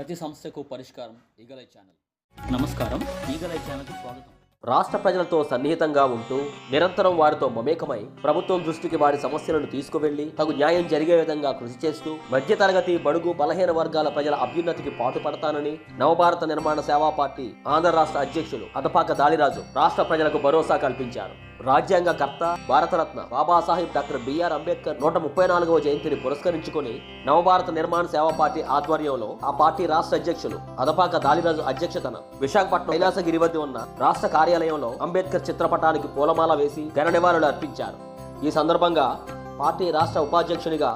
ప్రతి సమస్యకు పరిష్కారం ఈగలై ఛానల్. నమస్కారం, ఈగలై ఛానల్కి స్వాగతం. రాష్ట్ర ప్రజలతో సన్నిహితంగా ఉంటూ నిరంతరం వారితో మమేకమై ప్రభుత్వం దృష్టికి వారి సమస్యలను తీసుకువెళ్లి తగు న్యాయం జరిగే విధంగా కృషి చేస్తూ మధ్యతరగతి, బడుగు, బలహీన వర్గాల ప్రజల అభ్యున్నతికి పాటుపడతానని నవభారత నిర్మాణ సేవా పార్టీ ఆంధ్ర రాష్ట్ర అధ్యక్షులు అదపాక దాలిరాజు రాష్ట్ర ప్రజలకు భరోసా కల్పించారు. రాజ్యాంగకర్త, భారతరత్న బాబాసాహెబ్ డాక్టర్ బిఆర్ అంబేద్కర్ 134వ జయంతిని పురస్కరించుకుని నవభారత నిర్మాణ సేవా పార్టీ ఆధ్వర్యంలో ఆ పార్టీ రాష్ట్ర అధ్యక్షులు అదపాక దాలిరాజు అధ్యక్షతన విశాఖపట్నం కైలాసగిరి వద్ద ఉన్న రాష్ట్ర కార్యాలయంలో అంబేద్కర్ చిత్రపటానికి పూలమాల వేసి ఘన నివాళులు అర్పించారు. ఈ సందర్భంగా పార్టీ రాష్ట్ర ఉపాధ్యక్షునిగా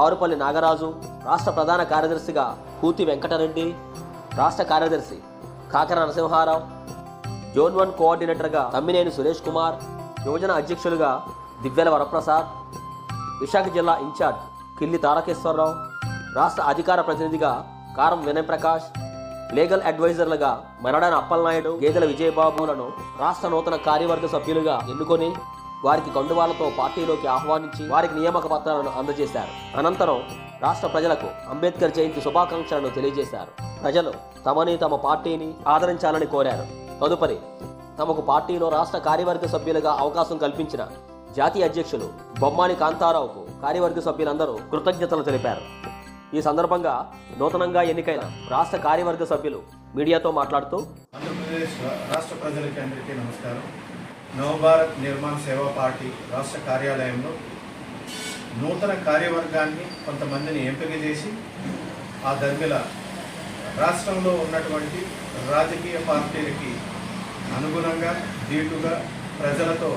పారుపల్లి నాగరాజు, రాష్ట్ర ప్రధాన కార్యదర్శిగా కూతి వెంకటరెడ్డి, రాష్ట్ర కార్యదర్శి కాకర నరసింహారావు, జోన్ 1 కోఆర్డినేటర్గా తమ్మినేని సురేష్ కుమార్, యువజన అధ్యక్షులుగా దివ్యల వరప్రసాద్, విశాఖ జిల్లా ఇన్ఛార్జ్ కిల్లి తారకేశ్వరరావు, రాష్ట్ర అధికార ప్రతినిధిగా కారం వినయ్ ప్రకాష్, లీగల్ అడ్వైజర్లుగా మరడాన అప్పలనాయుడు, గేదెల విజయబాబులను రాష్ట్ర నూతన కార్యవర్గ సభ్యులుగా ఎన్నుకొని వారికి కండువాలతో పార్టీలోకి ఆహ్వానించి వారికి నియామక పత్రాలను అందజేశారు. అనంతరం రాష్ట్ర ప్రజలకు అంబేద్కర్ జయంతి శుభాకాంక్షలను తెలియజేశారు. ప్రజలు తమని, తమ పార్టీని ఆదరించాలని కోరారు. తదుపరి తమకు పార్టీలో రాష్ట్ర కార్యవర్గ సభ్యులుగా అవకాశం కల్పించిన జాతీయ అధ్యక్షులు బొమ్మాని కాంతారావుకు కార్యవర్గ సభ్యులందరూ కృతజ్ఞతలు తెలిపారు. ఈ సందర్భంగా నూతనంగా ఎన్నికైన రాష్ట్ర కార్యవర్గ సభ్యులు మీడియాతో మాట్లాడుతూ, ఆంధ్రప్రదేశ్ రాష్ట్ర ప్రజలకి అందరికీ నమస్కారం. నవభారత్ నిర్మాణ సేవా పార్టీ రాష్ట్ర కార్యాలయంలో నూతన కార్యవర్గాన్ని కొంతమందిని ఎంపిక చేసి ఆ దర్మిల రాష్ట్రంలో ఉన్నటువంటి రాజకీయ పార్టీలకి అనుగుణంగా, దీటుగా, ప్రజలతో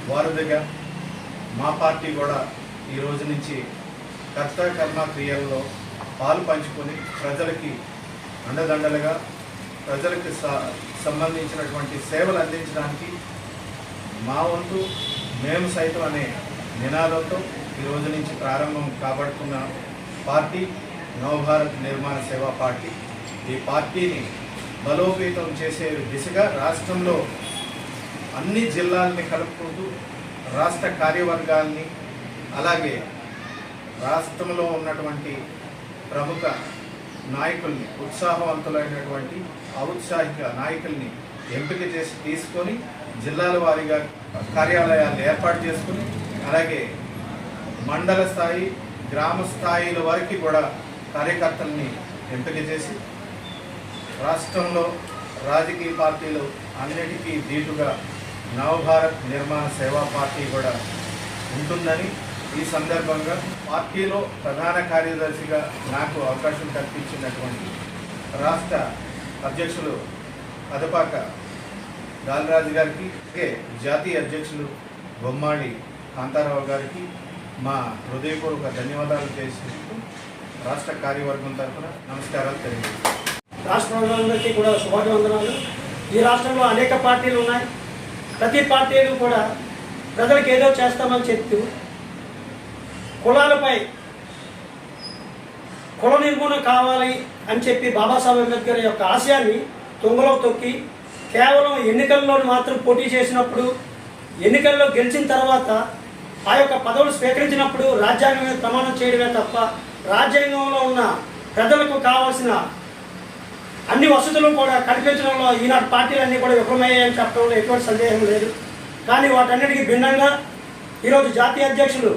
వారధిగా మా పార్టీ కూడా ఈ రోజు నుంచి కర్త కర్మ క్రియల్లో పాలు పంచుకొని ప్రజలకి అండదండలుగా, ప్రజలకి సంబంధించినటువంటి సేవలు అందించడానికి మా వంతు మేము సైతం అనే నినాదంతో ఈ రోజు నుంచి ప్రారంభం కాబడుతున్న పార్టీ నవభారత్ నిర్మాణ సేవా పార్టీ. ఈ పార్టీని బలోపేతం చేసే దిశగా రాష్ట్రంలో అన్ని జిల్లాలని కలుపుకుంటూ రాష్ట్ర కార్యవర్గాల్ని, అలాగే రాష్ట్రంలో ఉన్నటువంటి ప్రముఖ నాయకుల్ని, ఉత్సాహవంతులైనటువంటి ఔత్సాహిక నాయకుల్ని ఎంపిక చేసి తీసుకొని జిల్లాల వారీగా కార్యాలయాలు ఏర్పాటు చేసుకుని, అలాగే మండల స్థాయి, గ్రామ స్థాయిల వరకు కూడా కార్యకర్తల్ని ఎంపిక చేసి రాష్ట్రంలో రాజకీయ పార్టీలు అన్నిటికీ దీటుగా నవభారత్ నిర్మాణ సేవా పార్టీ కూడా ఉంటుందని ఈ సందర్భంగా పార్టీలో ప్రధాన కార్యదర్శిగా నాకు అవకాశం కల్పించినటువంటి రాష్ట్ర అధ్యక్షులు అదపాక దాలిరాజు గారికి, జాతీయ అధ్యక్షులు బొమ్మాడి కాంతారావు గారికి మా హృదయపూర్వక ధన్యవాదాలు చేస్తూ రాష్ట్ర కార్యవర్గం తరఫున నమస్కారాలు తెలియజేస్తాను. రాష్ట్ర ప్రజలందరికీ కూడా శుభాభివందనాలు. ఈ రాష్ట్రంలో అనేక పార్టీలు ఉన్నాయి. ప్రతి పార్టీలు కూడా ప్రజలకు ఏదో చేస్తామని చెప్తూ కులాలపై కుల నిర్మూలన కావాలి అని చెప్పి బాబాసాహెబ్ అంబేద్కర్ యొక్క ఆశయాన్ని తుంగలో తొక్కి కేవలం ఎన్నికల్లో మాత్రం పోటీ చేసినప్పుడు, ఎన్నికల్లో గెలిచిన తర్వాత ఆ యొక్క పదవులు స్వీకరించినప్పుడు రాజ్యాంగం మీద ప్రమాణం చేయడమే తప్ప రాజ్యాంగంలో ఉన్న ప్రజలకు కావాల్సిన అన్ని వసతులు కూడా కల్పించడంలో ఈనాటి పార్టీలన్నీ కూడా విఫలమయ్యాయని చెప్పడంలో ఎటువంటి సందేహం లేదు. కానీ వాటన్నిటికీ భిన్నంగా ఈరోజు జాతీయ అధ్యక్షులు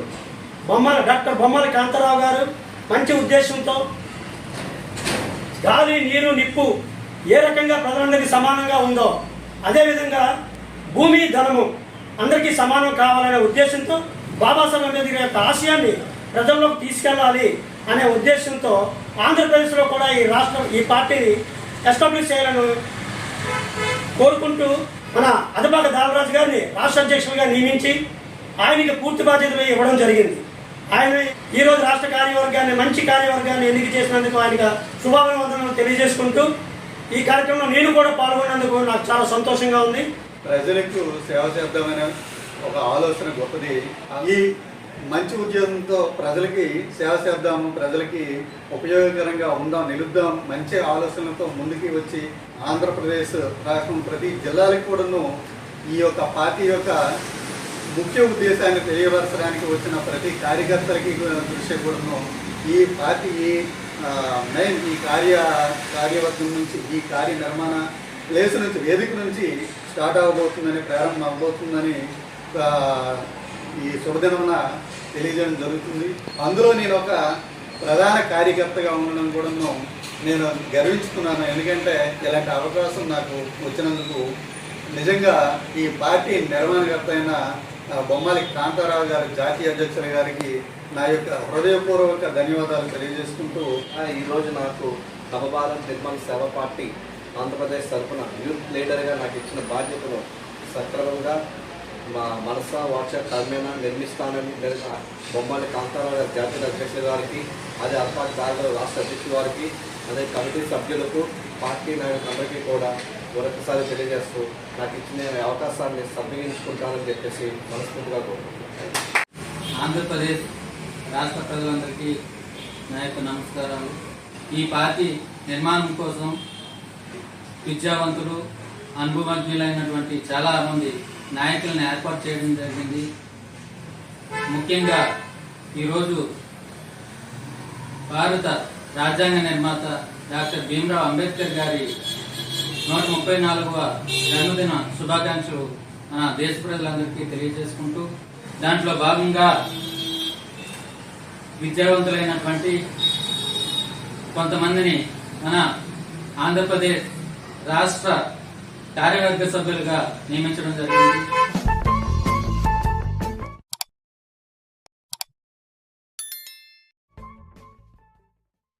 డాక్టర్ బొమ్మాలి కాంతారావు గారు మంచి ఉద్దేశంతో గాలి, నీరు, నిప్పు ఏ రకంగా ప్రజలందరికీ సమానంగా ఉందో అదేవిధంగా భూమి, ధనము అందరికీ సమానం కావాలనే ఉద్దేశంతో బాబాసాహెబ్ అంబేద్కర్ యొక్క ఆశయాన్ని ప్రజల్లోకి తీసుకెళ్ళాలి అనే ఉద్దేశంతో ఆంధ్రప్రదేశ్లో కూడా ఈ పార్టీని ఎస్టాబ్లిష్ చేయాలని కోరుకుంటూ మన అదపాక దాలిరాజు గారిని రాష్ట్ర అధ్యక్షులుగా నియమించి ఆయనకి పూర్తి బాధ్యతలు ఇవ్వడం జరిగింది. ఆయన ఈరోజు రాష్ట్ర కార్యవర్గాన్ని, మంచి కార్యవర్గాన్ని ఎన్నిక చేసినందుకు ఆయనకు శుభాభివందనలు తెలియజేసుకుంటూ ఈ కార్యక్రమంలో నేను కూడా పాల్గొన్నందుకు నాకు చాలా సంతోషంగా ఉంది. ప్రజలకు సేవ చేద్దామనే ఒక ఆలోచన గొప్పది. ఈ మంచి ఉద్యోగంతో ప్రజలకి సేవ చేద్దాము, ప్రజలకి ఉపయోగకరంగా ఉందాం, నిలుద్దాం, మంచి ఆలోచనలతో ముందుకి వచ్చి ఆంధ్రప్రదేశ్ రాష్ట్రం ప్రతి జిల్లాలకు కూడాను ఈ యొక్క పార్టీ యొక్క ముఖ్య ఉద్దేశాన్ని తెలియపరచడానికి వచ్చిన ప్రతి కార్యకర్తలకి దృష్టి కూడాను ఈ పార్టీ మెయిన్ ఈ కార్యవర్గం నుంచి, ఈ కార్యనిర్మాణ ప్లేస్ నుంచి, వేదిక నుంచి స్టార్ట్ అవ్వబోతుందని, ప్రారంభం అవ్వబోతుందని ఈ శుభదినమున తెలియజేయడం జరుగుతుంది. అందులో నేను ఒక ప్రధాన కార్యకర్తగా ఉండడం కూడా నేను గర్వించుకున్నాను. ఎందుకంటే ఇలాంటి అవకాశం నాకు వచ్చినందుకు నిజంగా ఈ పార్టీ నిర్మాణకర్త అయిన బొమ్మాలి కాంతారావు గారి, జాతీయ అధ్యక్షుల గారికి నా యొక్క హృదయపూర్వక ధన్యవాదాలు తెలియజేసుకుంటూ, ఈరోజు నాకు నవభారత్ నిర్మాణ సేవా పార్టీ ఆంధ్రప్రదేశ్ తరఫున యూత్ లీడర్గా నాకు ఇచ్చిన బాధ్యతను సక్రమంగా మా మనస వాచ కర్మేణ నిర్మిస్తానని బొమ్మాలి కాంతారావు గారి జాతీయ అధ్యక్షుల గారికి, అదే అర్పాటి భార్గవ్ రాష్ట్ర అధ్యక్షుల వారికి, అదే కమిటీ సభ్యులకు, పార్టీ నాయకులందరికీ కూడా మరొకసారి తెలియజేస్తూ నాకు ఇచ్చిన అవకాశాన్ని సద్వినియోగించుకుంటానని చెప్పేసి మనస్ఫూర్తిగా కోరుకుంటున్నాను. ఆంధ్రప్రదేశ్ రాష్ట్ర ప్రజలందరికీ నా యొక్క నమస్కారాలు. ఈ పార్టీ నిర్మాణం కోసం విద్యావంతులు, అనుభవజ్ఞులైనటువంటి చాలామంది నాయకులను ఏర్పాటు చేయడం జరిగింది. ముఖ్యంగా ఈరోజు భారత రాజ్యాంగ నిర్మాత డాక్టర్ భీమ్రావ్ అంబేద్కర్ గారి 134వ జన్మదిన శుభాకాంక్షలు మన దేశ ప్రజలందరికీ తెలియజేసుకుంటూ, దాంట్లో భాగంగా విద్యావంతులైనటువంటి కొంతమందిని మన ఆంధ్రప్రదేశ్ రాష్ట్ర కార్యవర్గ సభ్యులుగా నియమించడం జరిగింది.